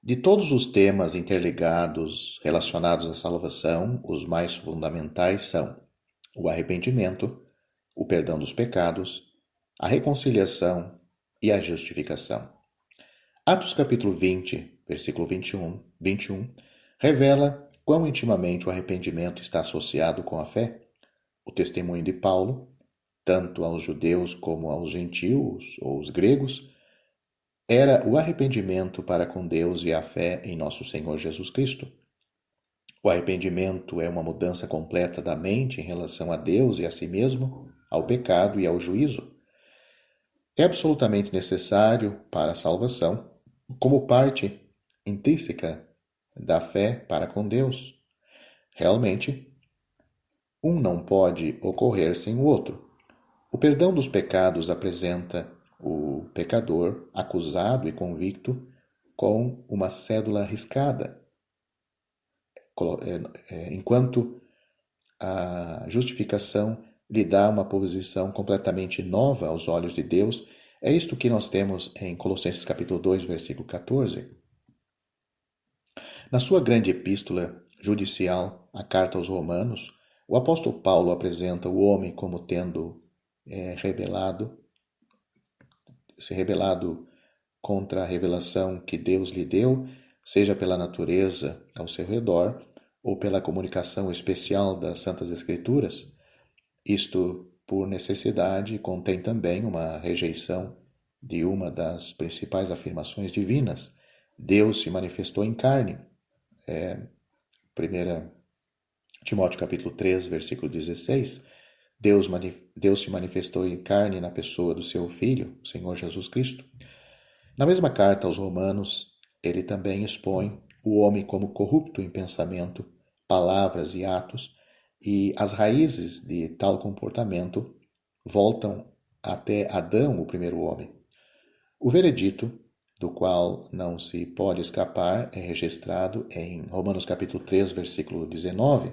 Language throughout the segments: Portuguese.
De todos os temas interligados relacionados à salvação, os mais fundamentais são o arrependimento, o perdão dos pecados, a reconciliação e a justificação. Atos capítulo 20, versículo 21, revela quão intimamente o arrependimento está associado com a fé. O testemunho de Paulo, tanto aos judeus como aos gentios ou os gregos, era o arrependimento para com Deus e a fé em nosso Senhor Jesus Cristo. O arrependimento é uma mudança completa da mente em relação a Deus e a si mesmo, ao pecado e ao juízo. É absolutamente necessário para a salvação, como parte intrínseca da fé para com Deus. Realmente, um não pode ocorrer sem o outro. O perdão dos pecados apresenta o pecador acusado e convicto com uma cédula riscada, enquanto a justificação lhe dá uma posição completamente nova aos olhos de Deus. É isto que nós temos em Colossenses capítulo 2, versículo 14. Na sua grande epístola judicial, a carta aos Romanos, o apóstolo Paulo apresenta o homem como tendo se rebelado contra a revelação que Deus lhe deu, seja pela natureza ao seu redor ou pela comunicação especial das Santas Escrituras. Isto, por necessidade, contém também uma rejeição de uma das principais afirmações divinas. Deus se manifestou em carne. 1 Timóteo capítulo 3, versículo 16. Deus se manifestou em carne na pessoa do seu Filho, o Senhor Jesus Cristo. Na mesma carta aos Romanos, ele também expõe o homem como corrupto em pensamento, palavras e atos, e as raízes de tal comportamento voltam até Adão, o primeiro homem. O veredito, do qual não se pode escapar, é registrado em Romanos capítulo 3, versículo 19,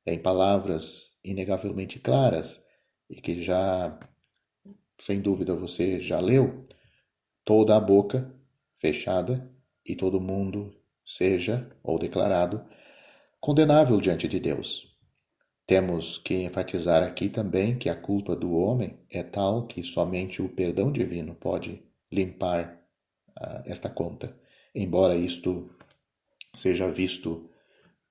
em palavras inegavelmente claras, e que já, sem dúvida, você já leu: toda a boca fechada e todo mundo seja, ou declarado, condenável diante de Deus. Temos que enfatizar aqui também que a culpa do homem é tal que somente o perdão divino pode limpar esta conta, embora isto seja visto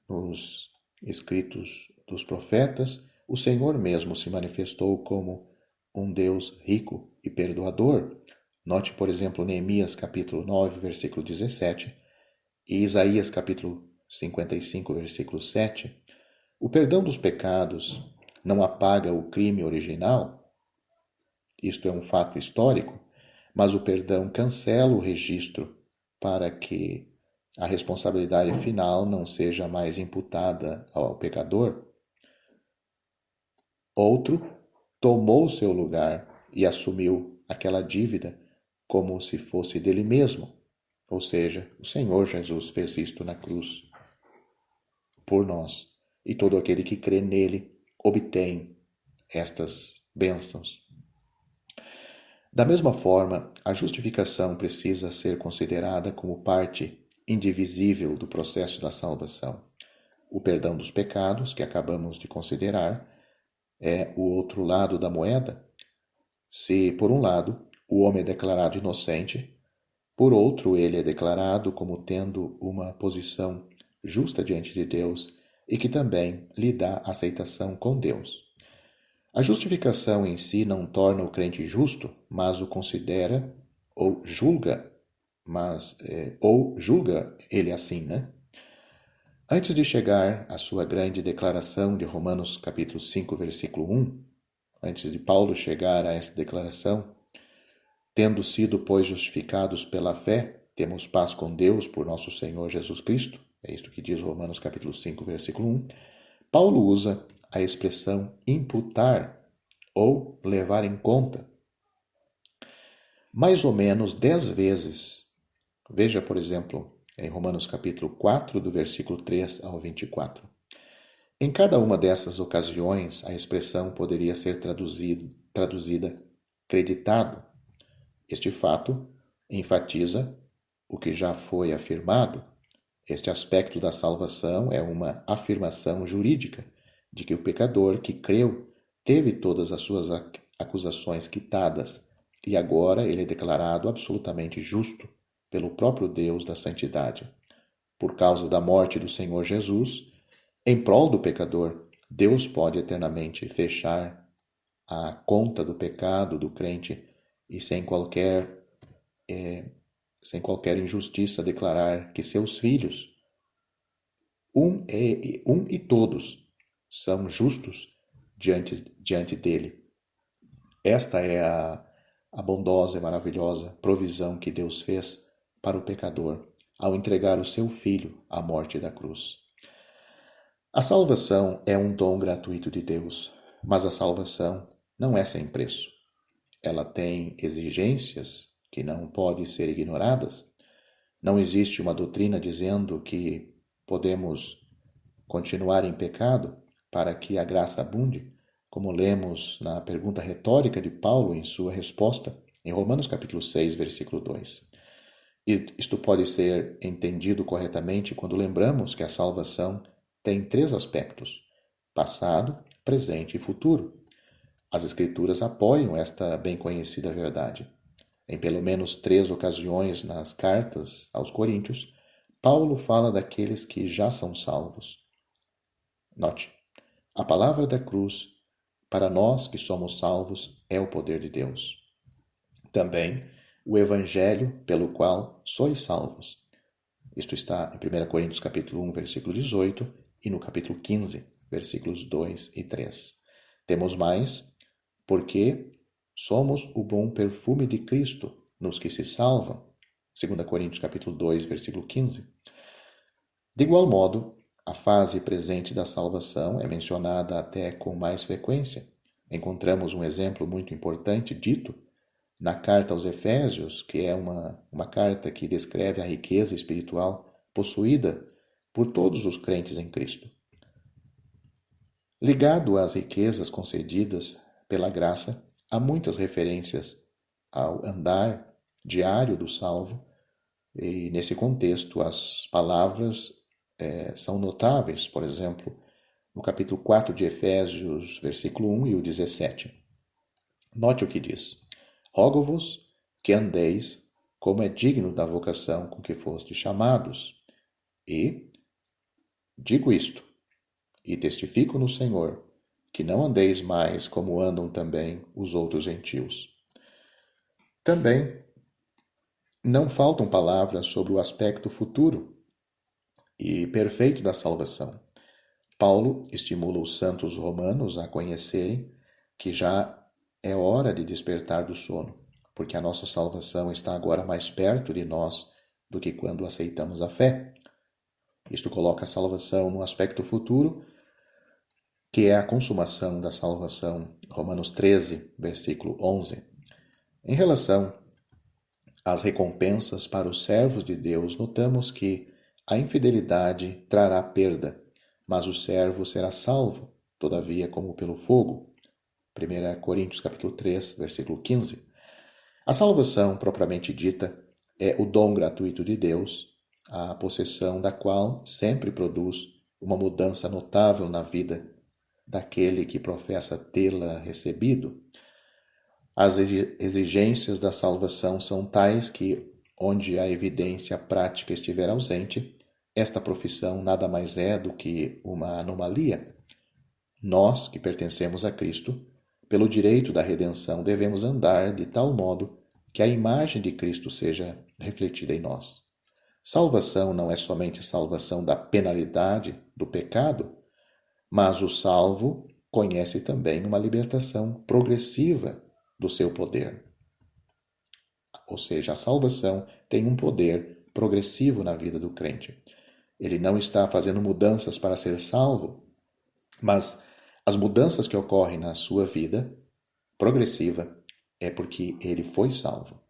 nos escritos dos profetas. O Senhor mesmo se manifestou como um Deus rico e perdoador. Note, por exemplo, Neemias capítulo 9, versículo 17 e Isaías capítulo 55, versículo 7. O perdão dos pecados não apaga o crime original, isto é um fato histórico, mas o perdão cancela o registro para que a responsabilidade final não seja mais imputada ao pecador. Outro tomou seu lugar e assumiu aquela dívida como se fosse dele mesmo. Ou seja, o Senhor Jesus fez isto na cruz por nós. E todo aquele que crê nele obtém estas bênçãos. Da mesma forma, a justificação precisa ser considerada como parte indivisível do processo da salvação. O perdão dos pecados, que acabamos de considerar, é o outro lado da moeda. Se, por um lado, o homem é declarado inocente, por outro, ele é declarado como tendo uma posição justa diante de Deus e que também lhe dá aceitação com Deus. A justificação em si não torna o crente justo, mas o considera ou julga, ou julga ele assim, né? Antes de chegar à sua grande declaração de Romanos capítulo 5, versículo 1, antes de Paulo chegar a essa declaração, tendo sido, pois, justificados pela fé, temos paz com Deus por nosso Senhor Jesus Cristo. É isto que diz Romanos capítulo 5, versículo 1. Paulo usa a expressão imputar ou levar em conta mais ou menos 10 vezes. Veja, por exemplo, em Romanos capítulo 4, do versículo 3 ao 24. Em cada uma dessas ocasiões, a expressão poderia ser traduzida creditado. Este fato enfatiza o que já foi afirmado, este aspecto da salvação é uma afirmação jurídica de que o pecador que creu teve todas as suas acusações quitadas e agora ele é declarado absolutamente justo pelo próprio Deus da santidade. Por causa da morte do Senhor Jesus, em prol do pecador, Deus pode eternamente fechar a conta do pecado do crente e sem qualquer injustiça declarar que seus filhos, um e todos, são justos diante dele. Esta é a bondosa e maravilhosa provisão que Deus fez para o pecador ao entregar o seu Filho à morte da cruz. A salvação é um dom gratuito de Deus, mas a salvação não é sem preço. Ela tem exigências que não podem ser ignoradas. Não existe uma doutrina dizendo que podemos continuar em pecado para que a graça abunde, como lemos na pergunta retórica de Paulo em sua resposta em Romanos capítulo 6, versículo 2. E isto pode ser entendido corretamente quando lembramos que a salvação tem 3 aspectos: passado, presente e futuro. As Escrituras apoiam esta bem conhecida verdade. Em pelo menos 3 ocasiões nas cartas aos Coríntios, Paulo fala daqueles que já são salvos. Note, a palavra da cruz, para nós que somos salvos, é o poder de Deus. Também o evangelho pelo qual sois salvos. Isto está em 1 Coríntios capítulo 1, versículo 18 e no capítulo 15, versículos 2 e 3. Temos mais, porque somos o bom perfume de Cristo nos que se salvam. 2 Coríntios capítulo 2, versículo 15. De igual modo, a fase presente da salvação é mencionada até com mais frequência. Encontramos um exemplo muito importante dito na carta aos Efésios, que é uma carta que descreve a riqueza espiritual possuída por todos os crentes em Cristo. Ligado às riquezas concedidas pela graça, há muitas referências ao andar diário do salvo, e nesse contexto as palavras são notáveis, por exemplo, no capítulo 4 de Efésios, versículo 1 e o 17. Note o que diz: Rogo-vos que andeis como é digno da vocação com que fostes chamados. E digo isto, e testifico no Senhor, que não andeis mais como andam também os outros gentios. Também não faltam palavras sobre o aspecto futuro e perfeito da salvação. Paulo estimula os santos romanos a conhecerem que já é hora de despertar do sono, porque a nossa salvação está agora mais perto de nós do que quando aceitamos a fé. Isto coloca a salvação no aspecto futuro, que é a consumação da salvação. Romanos 13, versículo 11. Em relação às recompensas para os servos de Deus, notamos que a infidelidade trará perda, mas o servo será salvo, todavia como pelo fogo. 1 Coríntios capítulo 3, versículo 15. A salvação, propriamente dita, é o dom gratuito de Deus, a possessão da qual sempre produz uma mudança notável na vida daquele que professa tê-la recebido. As exigências da salvação são tais que, onde a evidência prática estiver ausente, esta profissão nada mais é do que uma anomalia. Nós, que pertencemos a Cristo, pelo direito da redenção, devemos andar de tal modo que a imagem de Cristo seja refletida em nós. Salvação não é somente salvação da penalidade do pecado, mas o salvo conhece também uma libertação progressiva do seu poder. Ou seja, a salvação tem um poder progressivo na vida do crente. Ele não está fazendo mudanças para ser salvo, mas as mudanças que ocorrem na sua vida progressiva é porque ele foi salvo.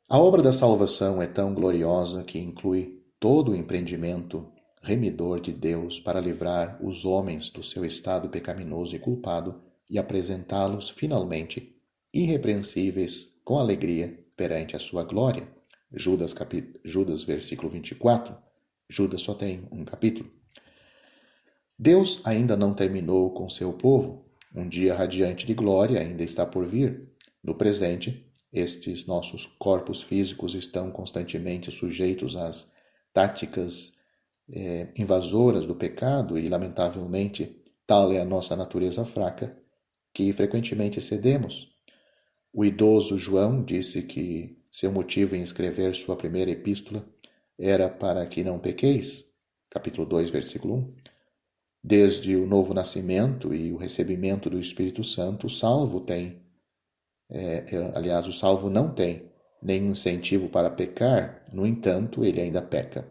A obra da salvação é tão gloriosa que inclui todo o empreendimento remidor de Deus para livrar os homens do seu estado pecaminoso e culpado e apresentá-los finalmente irrepreensíveis com alegria perante a sua glória. Judas versículo 24. Judas só tem um capítulo. Deus ainda não terminou com seu povo. Um dia radiante de glória ainda está por vir. No presente, estes nossos corpos físicos estão constantemente sujeitos às táticas invasoras do pecado e, lamentavelmente, tal é a nossa natureza fraca que frequentemente cedemos. O idoso João disse que seu motivo em escrever sua primeira epístola era para que não pequeis, capítulo 2, versículo 1. Desde o novo nascimento e o recebimento do Espírito Santo, o salvo o salvo não tem nenhum incentivo para pecar, no entanto, ele ainda peca.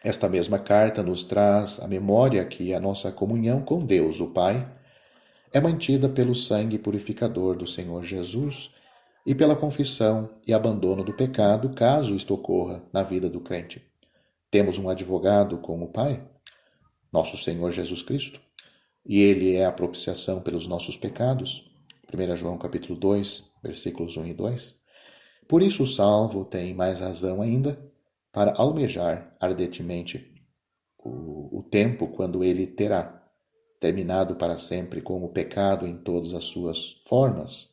Esta mesma carta nos traz à memória que a nossa comunhão com Deus, o Pai, é mantida pelo sangue purificador do Senhor Jesus e pela confissão e abandono do pecado, caso isto ocorra na vida do crente. Temos um advogado com o Pai, nosso Senhor Jesus Cristo, e ele é a propiciação pelos nossos pecados. 1 João capítulo 2, versículos 1 e 2. Por isso o salvo tem mais razão ainda para almejar ardentemente o tempo quando ele terá terminado para sempre com o pecado em todas as suas formas.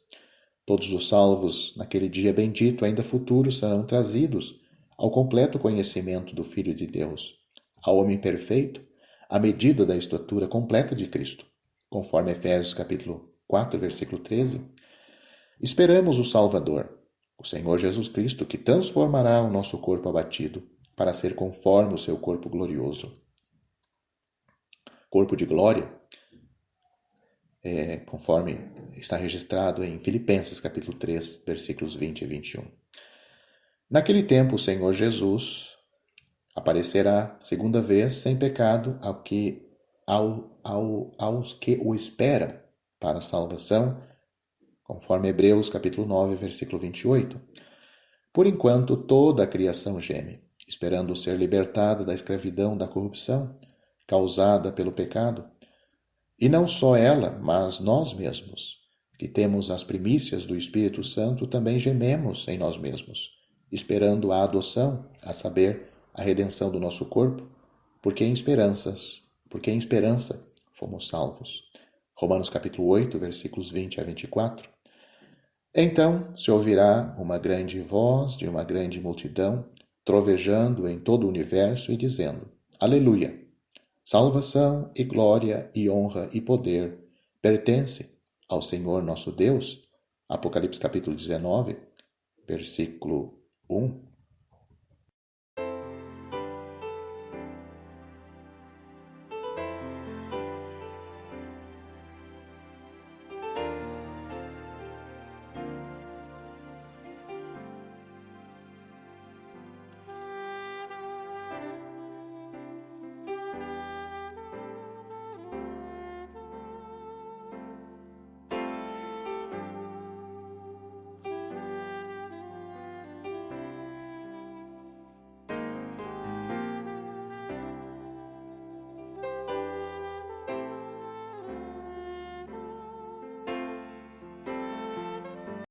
Todos os salvos naquele dia bendito ainda futuro serão trazidos ao completo conhecimento do Filho de Deus, ao homem perfeito, à medida da estatura completa de Cristo, conforme Efésios capítulo 4, versículo 13. Esperamos o Salvador, o Senhor Jesus Cristo, que transformará o nosso corpo abatido para ser conforme o seu corpo glorioso. Corpo de glória, conforme está registrado em Filipenses capítulo 3, versículos 20 e 21. Naquele tempo, o Senhor Jesus aparecerá segunda vez sem pecado aos que o esperam para a salvação, conforme Hebreus capítulo 9, versículo 28. Por enquanto, toda a criação geme, esperando ser libertada da escravidão da corrupção causada pelo pecado. E não só ela, mas nós mesmos, que temos as primícias do Espírito Santo, também gememos em nós mesmos, esperando a adoção, a saber, a redenção do nosso corpo, porque em esperança fomos salvos. Romanos capítulo 8, versículos 20 a 24. Então se ouvirá uma grande voz de uma grande multidão, trovejando em todo o universo e dizendo: Aleluia! Salvação e glória e honra e poder pertence ao Senhor nosso Deus. Apocalipse capítulo 19, versículo 1.